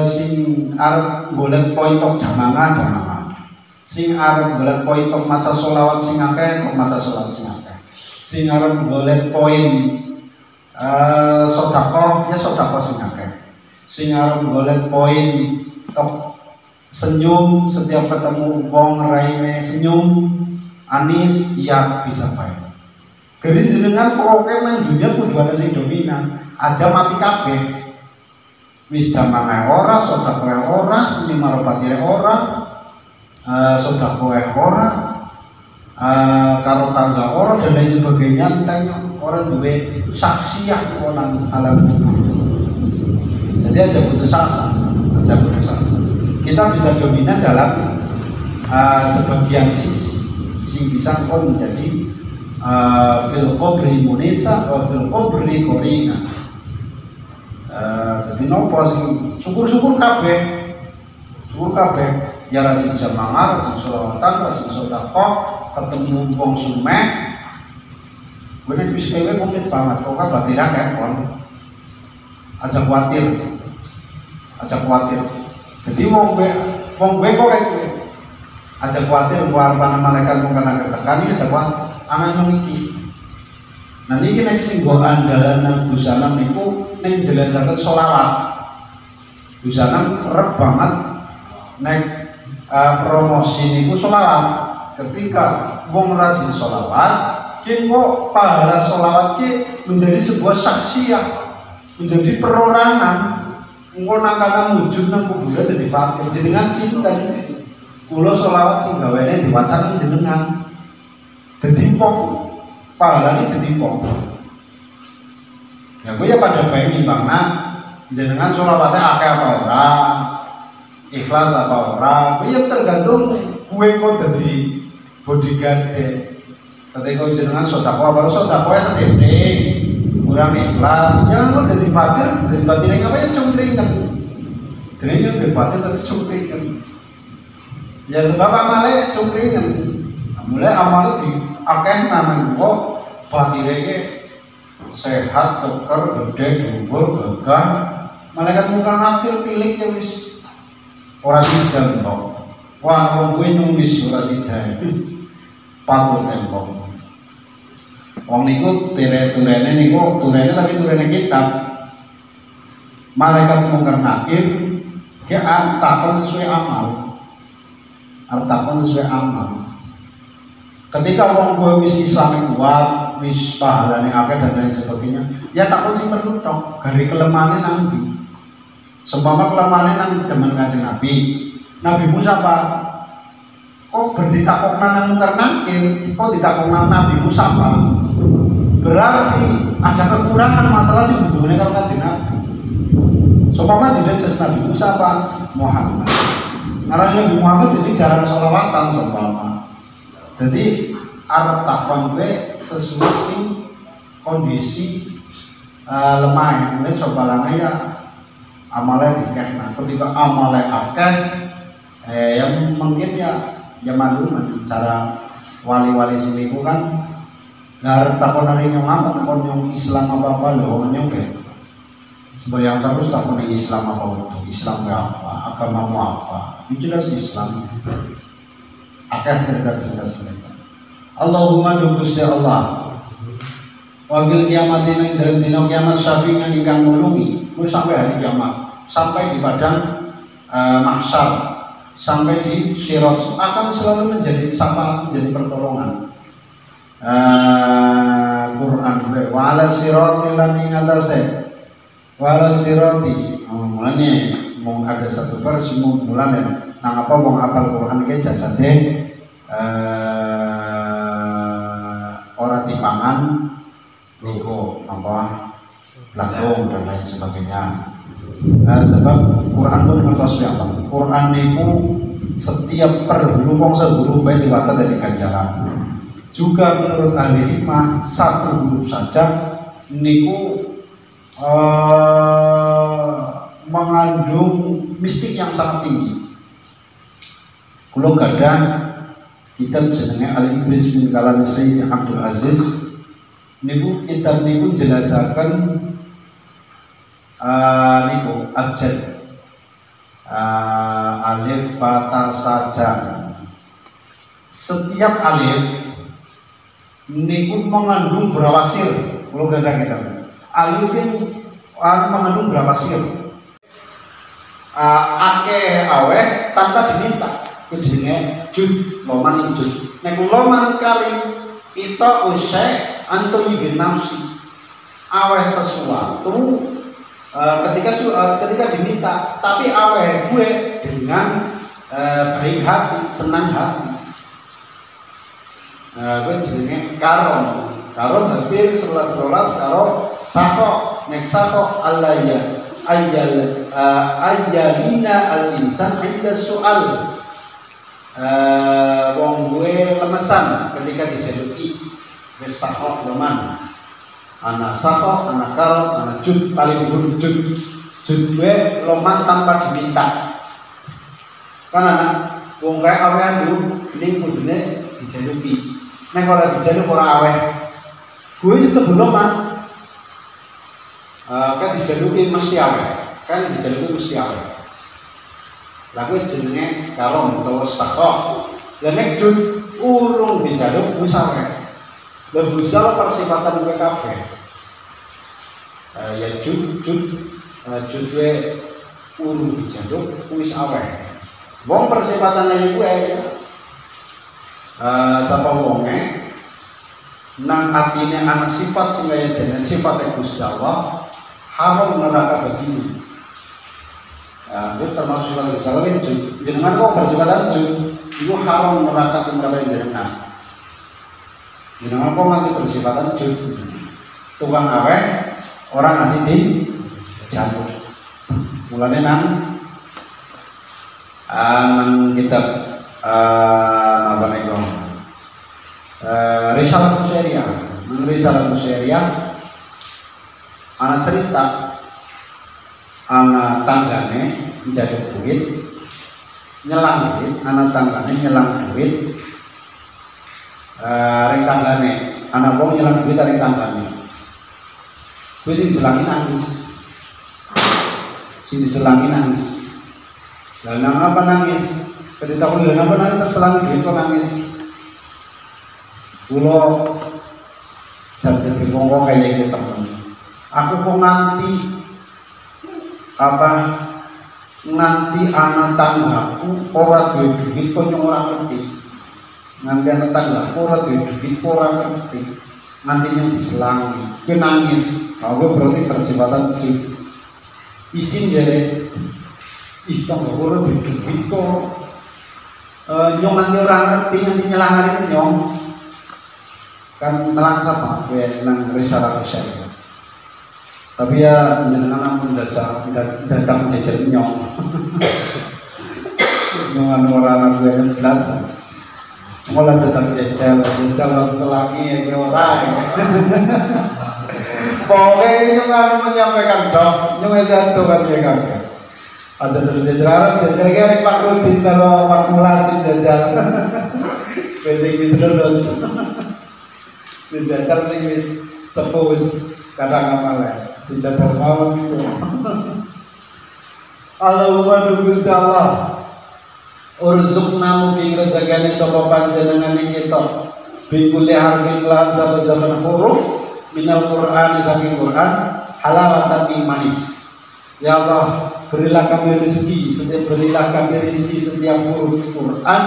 Sing arep golek poin tok jamaah. Sing arep golek poin tok maca sholawat sing akeh tok maca sholawat sing akeh. Sing arep golek poin sedekah ya sedekah sing akeh. Sing arep golek poin tok senyum setiap ketemu wong raine senyum anis ya bisa bae. Gerin jenengan pokoke nang dunya kudu ana sing dominan. Aja mati kabeh. Wis jamaah ora, sedekah ora, seni marapatire ora, sedekah ora, karo tangga orang dan lain sebagainya, tentang orang duwe saksiah orang alam kubur. Jadi aja putus asa. Kita bisa dominan dalam sebagian sisi, sing bisa kau menjadi fil qabri munisa wa fil qabri korina. Jadi nopo sing syukur kabeh, ya rajin jamaah, rajin sholawatan, rajin sedekah. Ketemu wong sumeh, gue nek wis kowe komplit banget, kok batira kayak kon, aja khawatir. Jadi wong gue kok kayak gue, aja khawatir, gue arep ana malaikat mung kena ketekani aja khawatir, anaknya iki. Nah niki nek sing go andalan nang busana niku ning jelasaken sholawat. Busana kerep banget nek promosi niku sholawat. Ketika wong rajin sholawat, kok pahala sholawat menjadi sebuah saksiah, menjadi perorangan. Engko nang kana wujud nang kuburan dadi patir. Jenengan sinten? Kula sholawat sing gawene diwacana jenengan. Dadi wong pahalane dadi wong. Ya kowe ya pada pengen bangna jenengan sholawate akeh apa ora, ikhlas apa ora, kowe ya tergantung kowe kok dadi bodyguard ketika jenengan sedekah baru sedekah sedhek kurang ikhlas ya kok dadi batir apa ya cungkringan dene dadi batir tapi cungkringan ya sebab amale cungkringan mulai amalnya di akeh namen kok batire sehat, keker, gede, dhuwur, gagah. Malaikat mungkar nakir tilik ya wis ora sida entok. Wah, wong kuwi nulis ora sida. Patur tembok. Wong niku turene niku turene tapi turene kitab. Malaikat mungkar nakir ki arep takon sesuai amal. Arep takon sesuai amal. Ketika wong kowe wis Islam kuat, wis pahalane akeh dan lain sebagainya, ya takon sing perlu tok, gari kelemahane nanti. Seumpama kelemahane nang demen Kanjeng Nabi. Nabi Musa apa? Kok berditakokna nang mungkar nakir, kok ditakokna Nabi Musa apa? Berarti ada kekurangan masalah sing hubungannya karo Kanjeng Nabi. Seumpama didedes Nabi Musa apa? Muhammad. Karena Nabi Muhammad ini jarang sholawatan seumpama. Jadi arep takon kowe sesuai sing kondisi lemah. Mulai coba lama ya amalnya dikeh. Nah, ketika amalnya akeh yang mungkin ya makluman cara wali-wali sini itu kan ngarep takon hari nyong apa, takon nyong Islam apa lho wong nyong kae. Sembayang terus takon Islam apa itu, Islam apa, agamamu apa. Itu jelas Islam. Akeh cerita-cerita seperti Allahumma Gusti Allah. Wa fil kiamatin ing dalem dina kiamat syafi'an ingkang nulungi ku sampai hari kiamat, sampai di padang mahsyar, sampai di sirat akan selalu menjadi syafaat, menjadi pertolongan. Quran wa ala siratil lan ing atase wa ala sirati. Mulane mau ada satu versi mulane nang apa wong apal Quran ke jasade ora tipangan niku apa langkung dan lain sebagainya. Sebab Quran pun ngertos apa? Quran niku setiap per huruf wong huruf bae diwaca dadi ganjaran. Juga menurut ahli hikmah satu huruf saja niku mengandung mistik yang sangat tinggi. Kulo gadah kitab jenenge Al-Ibris min Kalam Sayyid Abdul Aziz. Niku kitab niku jelasaken niku abjad alif bata saja. Setiap alif niku mengandung berapa sir. Kulo gadah kitab. Alif niku mengandung berapa sir. Akeh aweh tanpa diminta. Jenenge jud loman jud. Nek loman karim itu usai antoni bin nafsi. Aweh sesuatu ketika diminta, tapi aweh gue dengan baik hati, senang hati. Gue jenenge karom. Karom hampir 11 karo safo. Nek safo Allah ya ayyalina al-insan inda soal. Wong gue lemesan ketika dijaluki wis sahok leman. Anak sahok, anak karom, anak jud paling dhuwur jud gue leman tanpa diminta. Kan anak wong kae awehan dulu ning kudune dijaluki. Nek ora dijaluk ora aweh. Gue wis klebu leman. Kan dijaluki mesti aweh. Kan dijaluki mesti aweh. Lagu jenenge karom utawa sakok. Lah nek jud urung dijaluk wis aweh. Lah bisa persifatan kowe kabeh. Ya jud we urung dijaluk wis aweh. Wong persifatan kowe ya. Sapa wonge nang atine ana sifat sing kaya dene sifat Gusti Allah haram neraka begini. Itu termasuk sifat bersalah itu. Jenengan kok bersifatan itu haram neraka tumrap jenengan. Jenengan kok nanti bersifatan tukang aweh orang ngasih di jatuh. Mulane nang kitab apa nih dong? Risalah Nusairiyah. Risalah Nusairiyah anak cerita anak tanggane njaluk duit nyelang duit, anak tanggane nyelang duit ring tanggane anak wong nyelang duit ring tanggane kuwi sing diselangi nangis lah nang apa nangis ketika aku lha napa nangis tak selangi duit kok nangis kula jane wong kaya iki temen aku kok nganti anak tanggaku ora duwe duit kok nyong ora ngerti nganti anak tanggaku ora duwe duit kok ora ngerti nganti nyong diselangi kuwi nangis aku berarti bersifatan cucu isin jare ih tangga ora duwe duit kok nyong nganti ora ngerti nganti nyelangarin nyong kan nelang sama kowe nang risalah saya tapi ya jenengan ampun datang jajar nyong nyongan orang anak gue yang belas mulai datang jajal selagi ya orang pokoknya nyongan menyampaikan dong nyongan satu kan ya kagak aja terus jajal kayak Pak Rudin kalau formulasi jajal basic bisnis jajal sih sepus kadang amalnya dijajal mawon itu. Allahumma Gusti Allah urzuqna mugi rezekane sapa panjenengan iki kita bi kulli harfin lan saben huruf minal Qur'an saking Quran halawatan manis. Ya Allah berilah kami rezeki setiap huruf Quran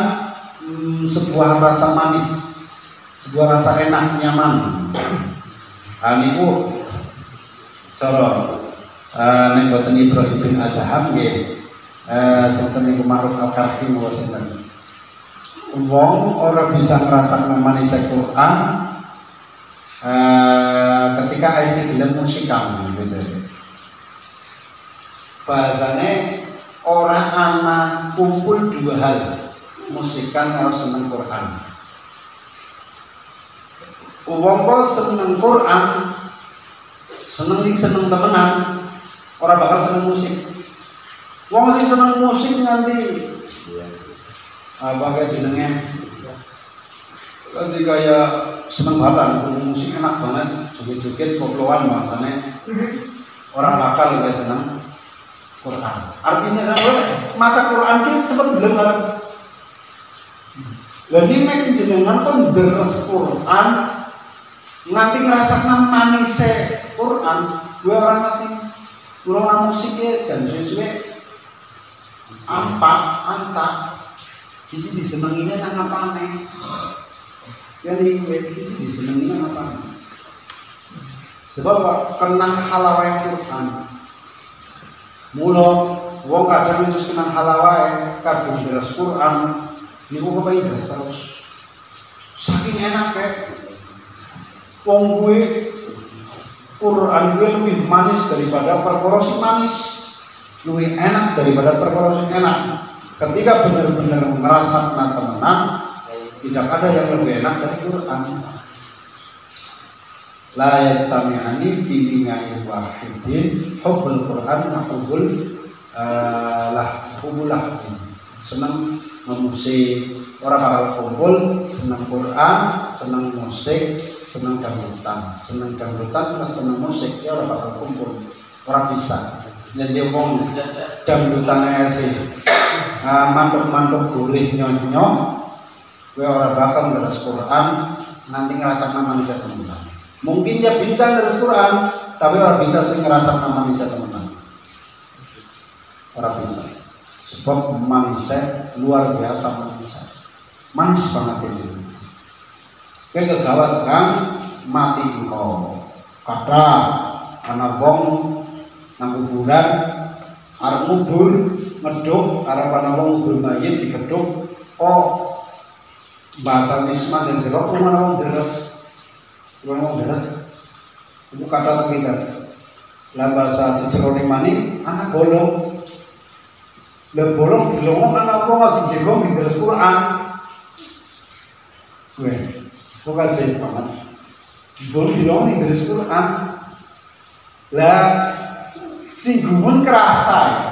sebuah rasa manis, sebuah rasa enak nyaman. Niku cara nek boten Ibrahim bin Adham nggih sinten niku Ma'ruf Al-Karfi wa sinten wong ora bisa ngrasakno manis Al-Qur'an ketika isih gelem musikan gitu. Bahasane ora ana kumpul dua hal musikan karo seneng Quran. Wong kok seneng Quran seneng temenan orang bakal seneng musik. Wong sing seneng musik nganti apa kayak jenenge nanti kayak seneng banget musik enak banget joget-joget koploan bahasane orang bakal kayak seneng Quran. Artinya sampai maca Quran ki cepet belum arep. Lah ini mek jenengan kon deres Quran nganti ngrasakna manise Quran, gue orang asing, pulau orang musiknya jangan suwe-suwe, antak, kisi disenenginya nang apa nih? Jadi gue kisi disenenginya apa? Sebab kenang halawai Quran, mula wong kadang terus kenang halawai, kadang deres Quran, niku kepain deres terus, saking enak wong gue Quran gue lebih manis daripada perkara sing manis, lebih enak daripada perkara sing enak. Ketika benar-benar ngerasakna temenan, tidak ada yang lebih enak dari Quran. La yastami'ani fi bina'i wahidin hubbul Quran wa hubbul senang memusik orang bakal kumpul senang Quran, senang musik, senang dangdutan plus senang musik ya orang bakal kumpul orang bisa jadi wong dangdutan sih mantuk boleh nyonyo gue orang bakal ngeres Quran nanti ngerasa manisnya teman-teman mungkin ya bisa ngeres Quran tapi orang bisa sih ngerasa manisnya teman-teman orang bisa sebab manisnya luar biasa manis banget ini kayak kegawa sekarang mati engkau kata anak wong nang kuburan arep ngubur ngeduk arep ana wong ngubur mayit digeduk bahasa nismat dan jeruk rumah wong deres itu kata kita lah bahasa dijerok mani anak bolong le bolong dilongok anak wong lagi jegong di deres Quran gue bukan saya banget bolong dilongok di deres Quran lah singgungan kerasa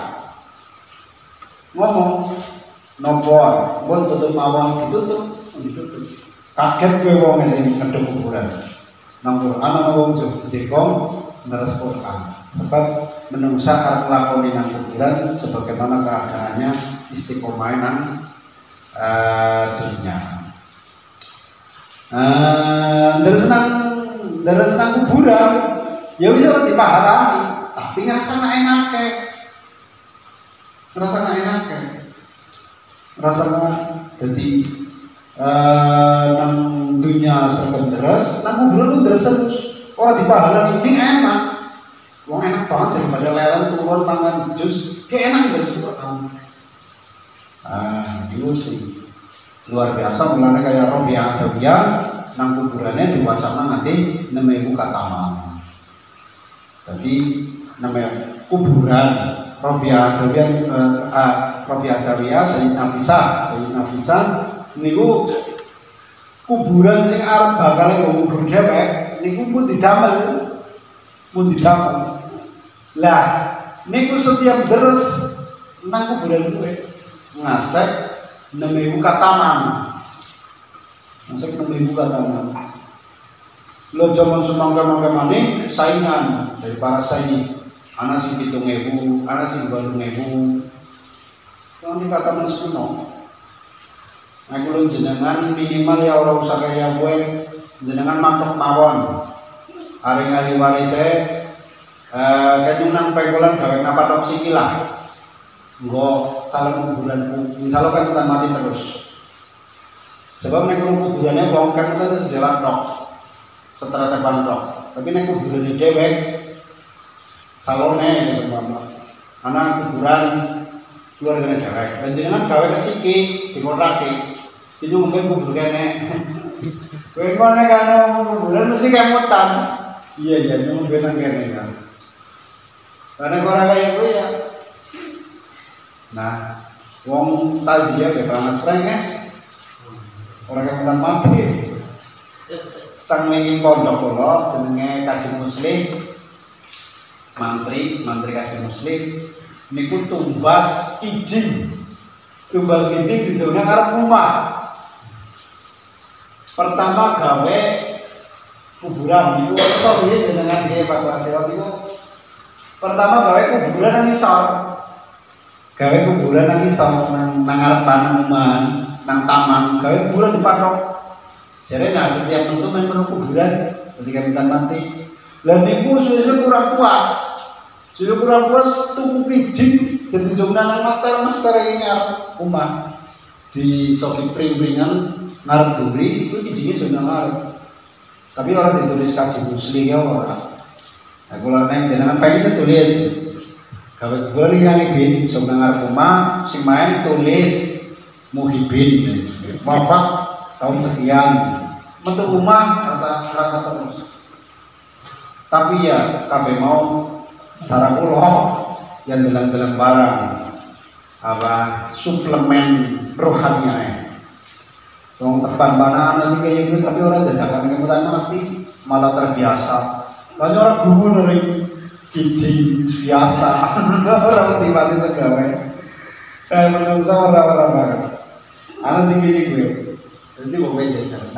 ngomong nopor bon tutup mawon ditutup kaget kowe wong sing ngeduk kuburan. Nang Quran ana wong jekong ngeres Quran. Sebab menungsa arep nglakoni nang kuburan sebagaimana keadaannya istiqomah nang dunia. Dari senang kuburan ya bisa dipahalani, tapi ngerasana enake. Ngerasana jadi nang dunia serba deres, nang kuburan lu deres terus. Orang dipahalani ini enak. Wong enak banget daripada leren turun mangan jus, kayak enak dari situ kamu. Itu sih luar biasa. Mulanya kayak Robiah Adawiyah nang kuburannya diwacana nanti 6.000 kataman. Jadi namanya kuburan Robiah Adawiyah Sayyid Nafisa niku kuburan sing arep bakal ngubur dhewek niku pun didamel. Lah niku setiap deres nang kuburan gue ngasek 6.000 kataman. Lo zaman semangka-mangka maning saingan dari para saingi. Ana sing 7.000, ana sing 8.000. Nanti kataman sepuno. Aku lo jenengan minimal ya ora usah kaya kowe jenengan matok mawon. Hari-hari warise kanyung nang penggolan gawe napatok siki lah. Nggo calon kuburanku. Insyaallah kan kita mati terus. Sebab nek kuburannya wong kan kita sejalan tok. Setara tepan tok. Tapi nek kuburane dhewek calone sembah. Ana kuburan keluargane dhewek. Dan jenengan gawe kesiki dikontrake. Itu mungkin kubur kene. Kowe ngono kan kuburan mesti kemutan. Iya nyung benang kene kan. Karena orang kaya gue ya. Nah, wong taziah ya panas prenges. Orang kemutan mati. Tang wingi pondok kula jenenge Kaji Muslim. Mantri Kaji Muslim niku tumbas kijing. Tumbas kijing di zona ngarep rumah. Pertama gawe kuburan niku apa sih jenengan nggih Pak Wasila niku. Pertama gawe kuburan nang isor. Gawe kuburan nang isor nang ngarep tanaman, nang taman, gawe kuburan di patok. Jare nah setiap tentu men kuburan ketika minta mati. Lah niku suwe kurang puas. Tuku kijing jadi zona nang master iki ngarep omah. Di sopi pring-pringan ngarep duri itu kijinge zona ngarep. Tapi orang ditulis Kaji Muslim ya orang. Nah kalau neng jenengan pengen tulis. Kalau gue lagi ngibin sebenarnya ngarep rumah si main tulis Muhibin. Wafat tahun sekian. Bentuk rumah rasa terus. Tapi ya kabeh mau cara kulo yang dalam barang apa suplemen rohaninya. Wong tepan banana sih kayak gitu tapi orang dadakan kemudian mati malah terbiasa. Banyak orang gugur dari kijing biasa. Orang mati segawe. Menurut saya orang banget. Anak sih gini gue. Jadi gue jajan.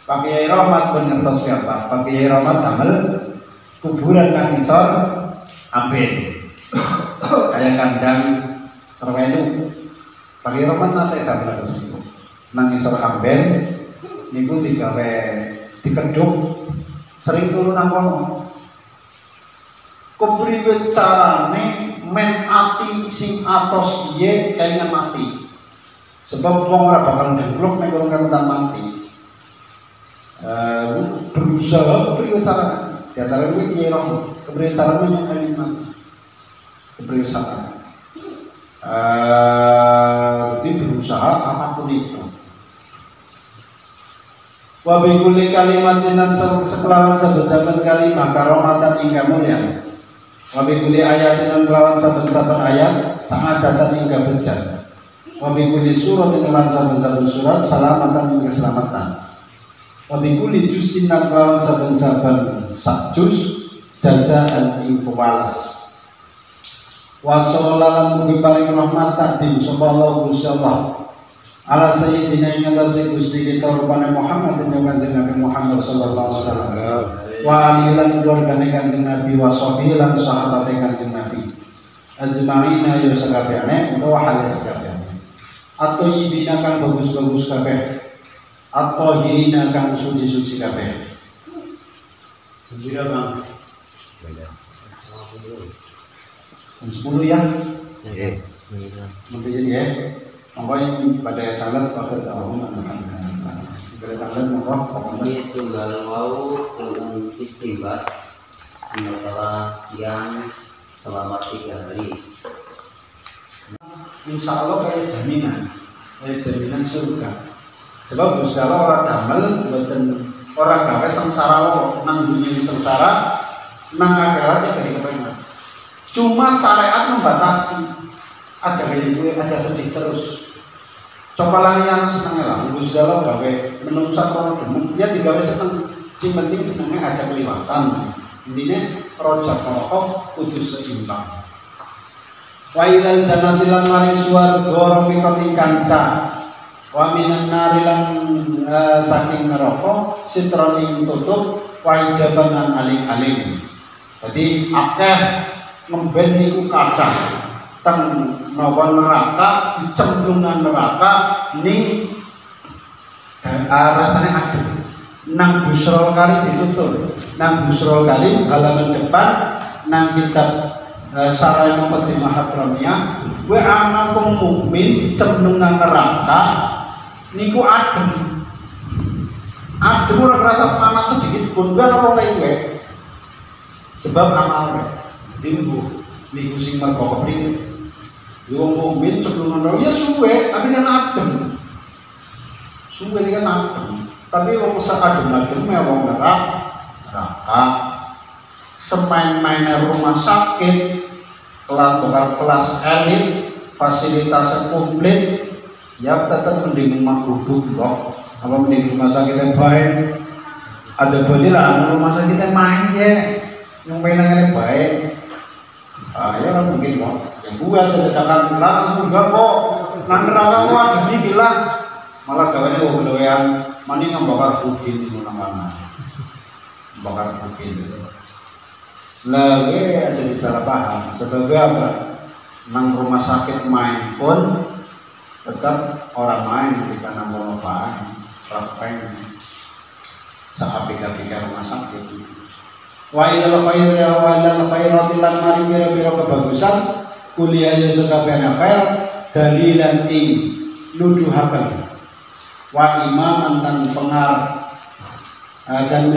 Pak Kiai Rahmat mengertos siapa? Pak Kiai Rahmat damel kuburan nang isor amben. Kayak kandang terwenu. Pak Kiai Rahmat nate damel terus. Nang isor amben niku digawe dikedhuk sering turun nang kono. Kepriwe carane men ati sing atos piye kelingan mati. Sebab wong ora bakal ndempluk nek urung kemutan mati. Berusaha kepriwe carane? Di antara kuwi piye roh? Kepriwe carane yang kelingan mati. Kepriwe carane? Jadi berusaha apapun itu. Wa bi kulli kalimatin lan sekelawan saben-saben kalimah karomatan ing kamulyan. Wa bi kulli ayatin lan kelawan saben-saben ayat sa'adatan ing bejan. Wa bi kulli suratin lan saben-saben surat salamatan ing keselamatan. Wa bi kulli juz'in lan kelawan saben-saben sak juz jazaan ing pemales. Wa sallallahu mugi paring rahmat tadim sapa Allah Gusti Allah. ala sayyidina ing atase Gusti kita rupane Muhammad ing Kanjeng Nabi Muhammad sallallahu alaihi wasallam wa alihi lan keluargane Kanjeng Nabi wa sahbihi lan sahabate Kanjeng Nabi ajma'ina ya sakabehane utawa hale sakabehane atau yibina kang bagus-bagus kabeh atau hirina kang suci-suci kabeh sendiri Bang 10 ya mungkin ya makanya pada talat pada tahun segala talat monggo ini tunggal mau dengan istighfar masalah yang selama 3 hari. Insya Allah kayak jaminan surga. Sebab Gusti Allah orang damel mboten orang gawe sengsara lo nang dunia sengsara nang akhirat dari kepengen. Cuma syariat membatasi aja kayak gue aja sedih terus. Coba lagi yang seneng lah, Gusti Allah gawe menungsa krono demen, dia digawe seneng, sing penting senengnya aja keliwatan. Intinya roja khof kudu seimbang. Wa ilal jannati lan mari swarga rafiqan ing kanca. Wa minan nari lan saking neraka sitron ing tutup wa ijaban lan aling-aling. Jadi akeh ngemben niku kathah teng nawa neraka dicemplungan neraka ning rasane adem nang busrol kali ditutup nang busrol kali halaman depan nang kitab Sarai Muqaddimah Hadramiyah we ana wong mukmin dicemplungan neraka niku adem ora kerasa panas sedikit pun gak ora kowe sebab amal timbu niku sing mergo kepriwe wong mukmin cemplungan neraka ya suwe tapi kan adem suwe kan adem tapi wong sak adem-adem wong neraka semain-mainnya rumah sakit kelas elit fasilitasnya komplit ya tetap mending rumah gubuk kok apa mending rumah sakit yang baik aja boleh lah rumah sakit yang main ya yang mainannya baik ya kan mungkin kok yang gue aja ledakan langsung enggak kok nang neraka kok ada nih bilang malah gawane wong-wong mani ngambakar pudin mana bakar pudin lagi aja disalah paham sebabnya apa nang rumah sakit main pun tetap orang main ketika nang mau ngapain seapik-apik rumah sakit wa ilal khairi wa ilal khairati lan mari pira-pira kebagusan kuliah yang sakabehane khair dalilan ing nuduhaken wa imaman tan pengar dan